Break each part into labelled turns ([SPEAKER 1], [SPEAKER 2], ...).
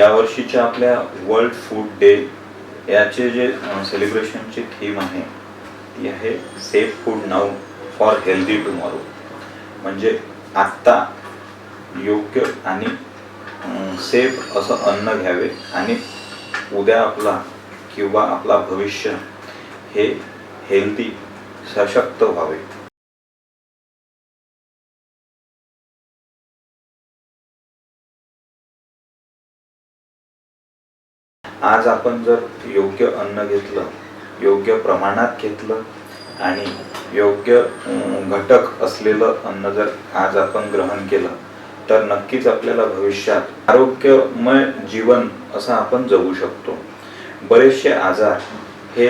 [SPEAKER 1] यावर्षीच्या आपल्या world food day याचे जे सेलिब्रेशनची थीम आहे ती आहे safe food now for healthy tomorrow. म्हणजे आत्ता योग्य आणि सेफ असं अन्न घ्यावे आणि उद्या आपला किंवा आपला भविष्य हे हेल्दी सशक्त व्हावे. आज आपण जर योग्य अन्न घेतलं, योग्य प्रमाणात घेतलं आणि योग्य घटक असलेलं अन्न जर आज आपण ग्रहण केलं तर नक्कीच आपल्याला भविष्यात आरोग्यमय जीवन असं आपण जगू शकतो. बरेचसे आजार हे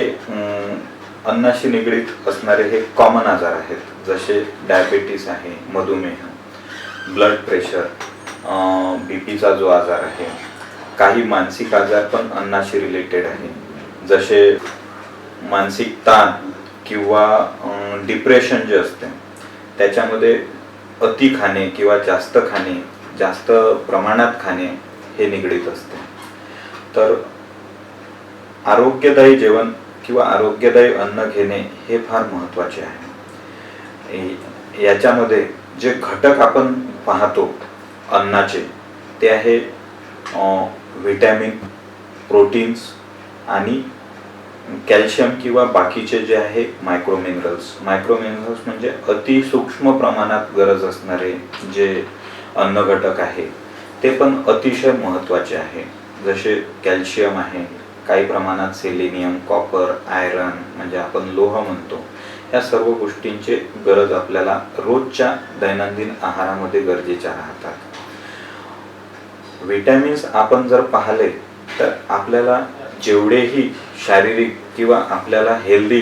[SPEAKER 1] अन्नाशी निगडीत असणारे हे कॉमन आजार आहेत, जसे डायबेटीस आहे, मधुमेह, ब्लड प्रेशर, बीपीचा जो आजार आहे. काही मानसिक आजार पण अन्नाशी रिलेटेड आहे, जसे मानसिक ताण किंवा डिप्रेशन जे असते त्याच्यामध्ये अति खाणे किंवा जास्त खाणे, जास्त प्रमाणात खाणे हे निगडीत असते. तर आरोग्यदायी जेवण किंवा आरोग्यदायी अन्न घेणे हे फार महत्त्वाचे आहे. याच्यामध्ये जे घटक आपण पाहतो अन्नाचे ते आहे व्हिटॅमिन, प्रोटीन्स आणि कॅल्शियम किंवा बाकीचे जे आहे मायक्रो मिनरल्स म्हणजे अति सूक्ष्म प्रमाणात गरज असणारे जे अन्न घटक आहे ते पण अतिशय महत्त्वाचे आहे. जसे कॅल्शियम आहे, काही प्रमाणात सेलेनियम, कॉपर, आयरन म्हणजे आपण लोह म्हणतो. या सर्व गोष्टींची गरज आपल्याला रोजच्या दैनंदिन आहारामध्ये गरजेच्या राहतात. विटॅमिन्स आपण जर पाहिले तर आपल्याला जेवढेही शारीरिक किंवा आपल्याला हेल्दी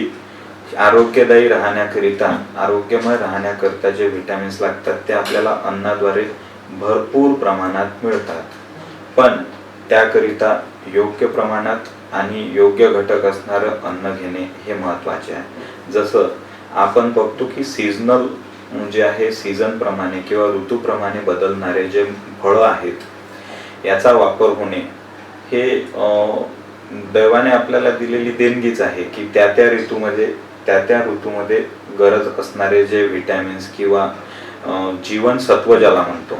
[SPEAKER 1] आरोग्यदायी राहण्याकरिता, आरोग्यमय राहण्याकरिता जे विटॅमिन्स लागतात ते आपल्याला अन्नाद्वारे भरपूर प्रमाणात मिळतात. पण त्याकरिता योग्य प्रमाणात आणि योग्य घटक असणारं अन्न घेणे हे महत्त्वाचे आहे. जसं आपण बघतो की सीझनल जे आहे, सीझन प्रमाणे किंवा ऋतूप्रमाणे बदलणारे जे फळं आहेत याचा वापर होणे हे दैवाने आपल्याला दिलेली देणगीच आहे की त्या त्या ऋतूमध्ये गरज असणारे जे विटॅमिन्स किंवा जीवनसत्व ज्याला म्हणतो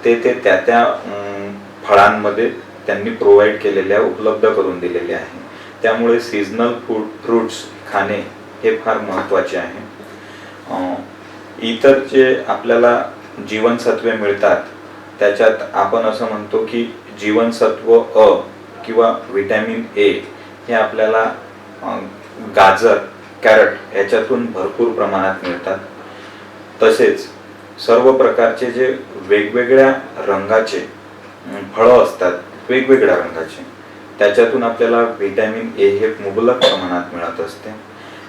[SPEAKER 1] ते त्या फळांमध्ये त्यांनी प्रोव्हाइड केलेल्या, उपलब्ध करून दिलेले आहे. त्यामुळे सीझनल फ्रूट्स खाणे हे फार महत्त्वाचे आहे. इतर जे आपल्याला जीवनसत्वे मिळतात त्याच्यात आपण असं म्हणतो की जीवनसत्व अ किंवा व्हिटॅमिन ए हे आपल्याला गाजर, कॅरट याच्यातून भरपूर प्रमाणात मिळतात. तसेच सर्व प्रकारचे जे वेगवेगळ्या रंगाचे फळं असतात, वेगवेगळ्या रंगाचे, त्याच्यातून आपल्याला व्हिटॅमिन ए हे मुबलक प्रमाणात मिळत असते.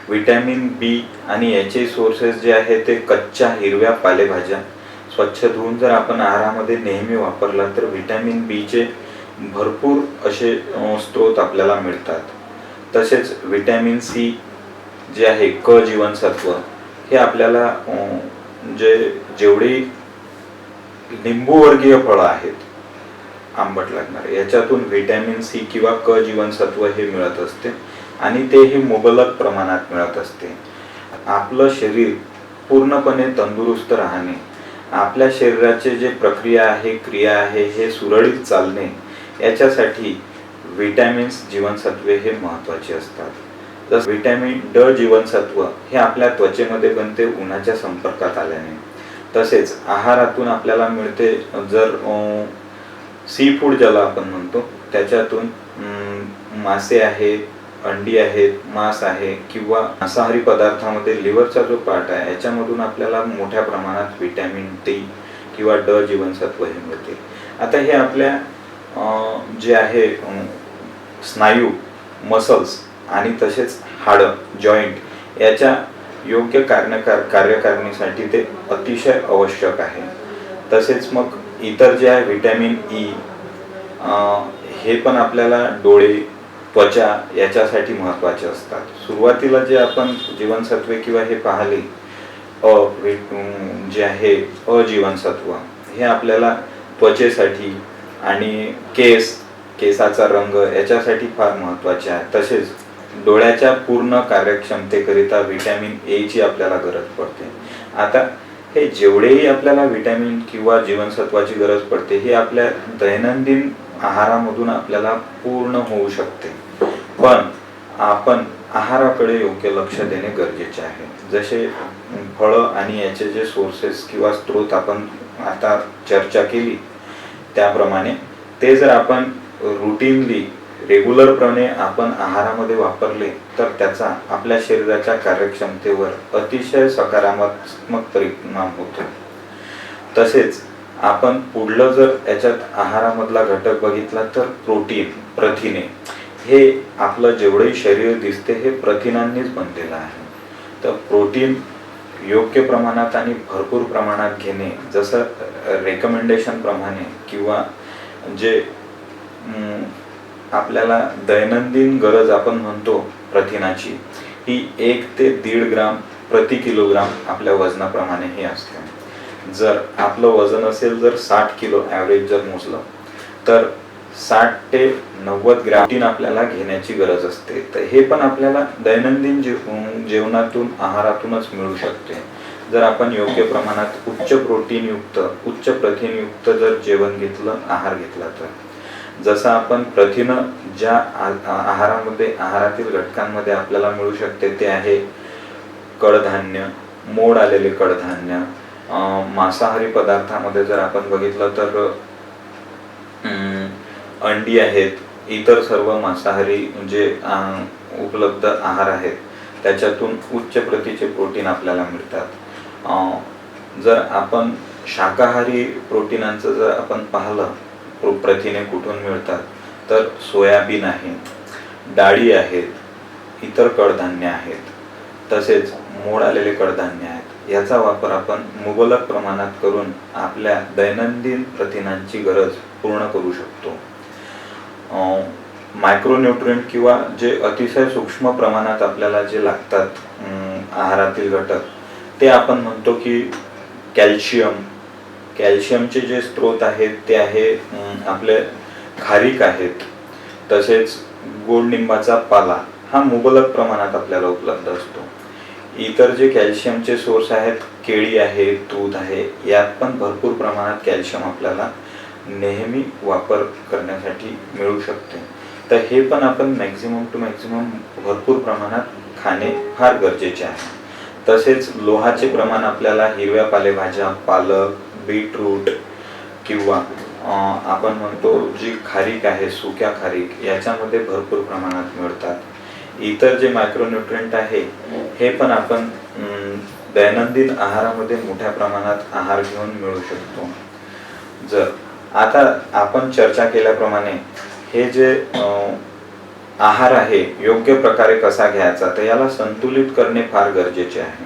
[SPEAKER 1] व्हिटॅमिन बी आणि याचे सोर्सेस जे आहे ते कच्च्या हिरव्या पालेभाज्या स्वच्छ धुवून जर आपण आहारामध्ये नेहमी वापरला तर व्हिटॅमिन बीचे भरपूर असे स्रोत आपल्याला मिळतात. तसेच व्हिटॅमिन सी जे आहे, क जीवनसत्व, हे आपल्याला जेवढी लिंबूवर्गीय फळं आहेत आंबट लागणारे याच्यातून व्हिटॅमिन सी किंवा क जीवनसत्व हे मिळत असते आणि तेही मुबलक प्रमाणात मिळत असते. आपलं शरीर पूर्णपणे तंदुरुस्त राहणे, आपल्या शरीराचे जे प्रक्रिया आहे, क्रिया आहे हे सुरळीत चालणे याच्यासाठी व्हिटॅमिन्स, जीवनसत्वे हे महत्त्वाचे असतात. जसं व्हिटॅमिन ड जीवनसत्व हे आपल्या त्वचेमध्ये बनते उन्हाच्या संपर्कात आल्याने. तसेच आहारातून आपल्याला मिळते, जर सी फूड ज्याला आपण म्हणतो त्याच्यातून मासे आहे, अंडी आहेत, मांस आहे किंवा मांसाहारी पदार्थामध्ये लिव्हरचा जो पार्ट आहे याच्यामधून आपल्याला मोठ्या प्रमाणात व्हिटॅमिन डी किंवा ड जीवनसत्व हे मिळते. आता हे आपल्या जे आहे स्नायू, मसल्स आणि तसेच हाडं, जॉईंट याच्या योग्य कार्यकारिणीसाठी ते अतिशय आवश्यक आहे. तसेच मग इतर जे आहे व्हिटॅमिन ई हे पण आपल्याला डोळे, त्वचा याच्यासाठी महत्त्वाचे असतात. सुरुवातीला जे आपण जीवनसत्वे किंवा हे पाहिले जे आहे अजीवनसत्व हे आपल्याला त्वचेसाठी आणि केस केसाचा रंग याच्यासाठी फार महत्त्वाचे आहे. तसेच डोळ्याच्या पूर्ण कार्यक्षमतेकरिता व्हिटॅमिन ए ची आपल्याला गरज पडते. आता हे जेवढेही आपल्याला व्हिटॅमिन किंवा जीवनसत्वाची गरज पडते हे आपल्या दैनंदिन आहारामधून आपल्याला पूर्ण होऊ शकते, पण आपण आहाराकडे योग्य लक्ष देणे गरजेचे आहे. जसे फळं आणि याचे जे सोर्सेस किंवा स्त्रोत आपण आता चर्चा केली त्याप्रमाणे ते जर आपण रुटीनली रेग्युलरप्रमाणे आपण आहारामध्ये वापरले तर त्याचा आपल्या शरीराच्या कार्यक्षमतेवर अतिशय सकारात्मक परिणाम होतो. तसेच आपण पुढलं जर याच्यात आहारामधला घटक बघितला तर प्रोटीन, प्रथिने, हे आपलं जेवढे शरीर दिसते हे प्रथिनांनीच बनलेलं आहे. तर प्रोटीन योग्य प्रमाणात आणि भरपूर प्रमाणात घेणे, जसं रेकमेंडेशन प्रमाणे किंवा जे आपल्याला दैनंदिन गरज आपण म्हणतो प्रथिनाची, ही 1 ते 1.5 ग्राम प्रति किलोग्राम आपल्या वजनाप्रमाणे हे असते. जर आपलं वजन असेल जर 60 किलो ॲव्हरेज जर मोजलं तर 60 ते 90 ग्रॅम प्रोटीन आपल्याला घेण्याची गरज असते. तर हे पण आपल्याला दैनंदिन जेवणातून आहारातूनच मिळू शकते. जर आपण योग्य प्रमाणात उच्च प्रोटीनयुक्त, उच्च प्रथिनयुक्त जर जेवण घेतलं, आहार घेतला तर जसं आपण प्रथिन ज्या आहारामध्ये, आहारातील घटकांमध्ये आपल्याला मिळू शकते ते आहे कडधान्य, मोड आलेले कडधान्य. मांसाहारी पदार्थामध्ये जर आपण बघितलं तर अंडी आहेत, इतर सर्व मांसाहारी जे उपलब्ध आहार आहेत त्याच्यातून उच्च प्रतीचे प्रोटीन आपल्याला मिळतात. जर आपण शाकाहारी प्रोटीनांचं जर आपण पाहिलं प्रथिने कुठून मिळतात तर सोयाबीन आहे, डाळी आहेत, इतर कडधान्य आहेत, तसेच मोड आलेले कडधान्य आहेत. याचा वापर आपण मुबलक प्रमाणात करून आपल्या दैनंदिन प्रथिनांची गरज पूर्ण करू शकतो. मायक्रोन्यूट्रिएंट किंवा जे अतिशय सूक्ष्म प्रमाणात आपल्याला जे लागतात आहारातील घटक, ते आपण म्हणतो की कॅल्शियम. कॅल्शियमचे जे स्त्रोत आहेत ते आहे आपले खारीक आहेत, तसेच गोड लिंबाचा पाला हा मुबलक प्रमाणात आपल्याला उपलब्ध असतो. इतर जे कॅल्शियमचे सोर्स आहेत, केळी आहे, दूध आहे, यात पण भरपूर प्रमाणात कॅल्शियम आपल्याला नेहमी वापर करण्यासाठी मिळू शकते. तर हे पण आपण मॅक्झिमम टू मॅक्झिमम भरपूर प्रमाणात खाणे फार गरजेचे आहे. तसेच लोहाचे प्रमाण आपल्याला हिरव्या पालेभाज्या, पालक, बीटरूट किंवा आपण म्हणतो जी खारीक आहे, सुक्या खारीक, याच्यामध्ये भरपूर प्रमाणात मिळतात. इतर जे मायक्रोन्यूट्रिएंट आहे हे पण आपण दैनंदिन आहारामध्ये मोठ्या प्रमाणात आहार घेऊन मिळू शकतो. जर आता आपण चर्चा केल्याप्रमाणे हे जे आहार आहे योग्य प्रकारे कसा घ्यायचा, तर याला संतुलित करणे फार गरजेचे आहे.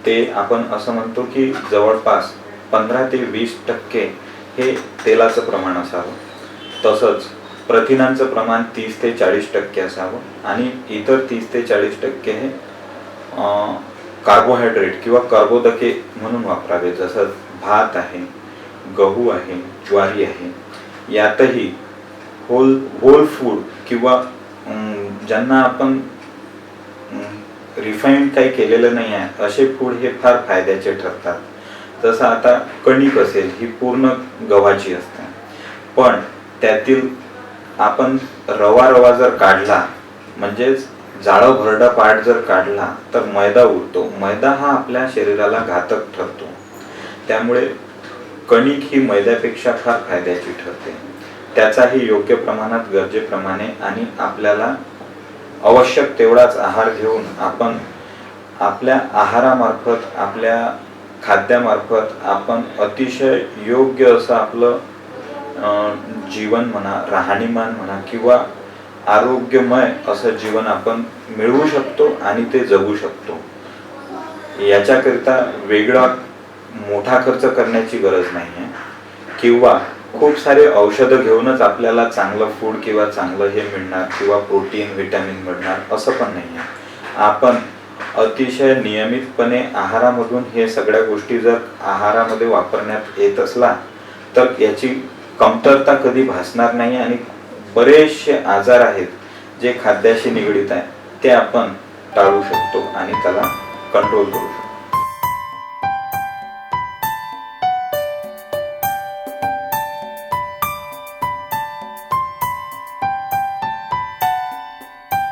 [SPEAKER 1] ते आपण असं म्हणतो की जवळपास 15 ते 20% हे तेलाचं प्रमाण असावं, तसंच प्रथिनांचं प्रमाण 30 ते 40% असावं आणि इतर 30 ते 40% हे कार्बोहायड्रेट किंवा कर्बोदके म्हणून वापरावे. जसं भात आहे, गहू आहे, ज्वारी आहे. यातही होल फूड किंवा ज्यांना आपण रिफाईंड काही केलेलं नाही आहे असे फूड हे फार फायद्याचे ठरतात. जसं आता कणिक असेल, ही पूर्ण गव्हाची असते, पण त्यातील आपण रवा जर काढला, म्हणजेच जाळं भरडा पार्ट जर काढला तर मैदा उरतो. मैदा हा आपल्या शरीराला घातक ठरतो. त्यामुळे कणिक ही मैद्यापेक्षा फार फायद्याची ठरते. त्याचाही योग्य प्रमाणात, गरजेप्रमाणे आणि आपल्याला आवश्यक तेवढाच आहार घेऊन आपण आपल्या आहारामार्फत, आपल्या खाद्यामार्फत आपण अतिशय योग्य असं आपलं जीवन म्हणा, राहणीमान म्हणा किंवा आरोग्यमय असं जीवन आपण मिळवू शकतो आणि ते जगू शकतो. याच्याकरिता वेगळा मोठा खर्च करण्याची गरज नाही आहे किंवा खूप सारे औषधं घेऊनच आपल्याला चांगलं फूड किंवा चांगलं हे मिळणार किंवा प्रोटीन, व्हिटॅमिन मिळणार असं पण नाही आहे. आपण अतिशय नियमितपणे आहारामधून हे सगळ्या गोष्टी जर आहारामध्ये वापरण्यात येत असला तर याची कमतरता कधी भासणार नाही आणि बरेचसे आजार आहेत जे खाद्याशी निगडित आहे ते आपण टाळू शकतो आणि त्याला कंट्रोल करू शकतो.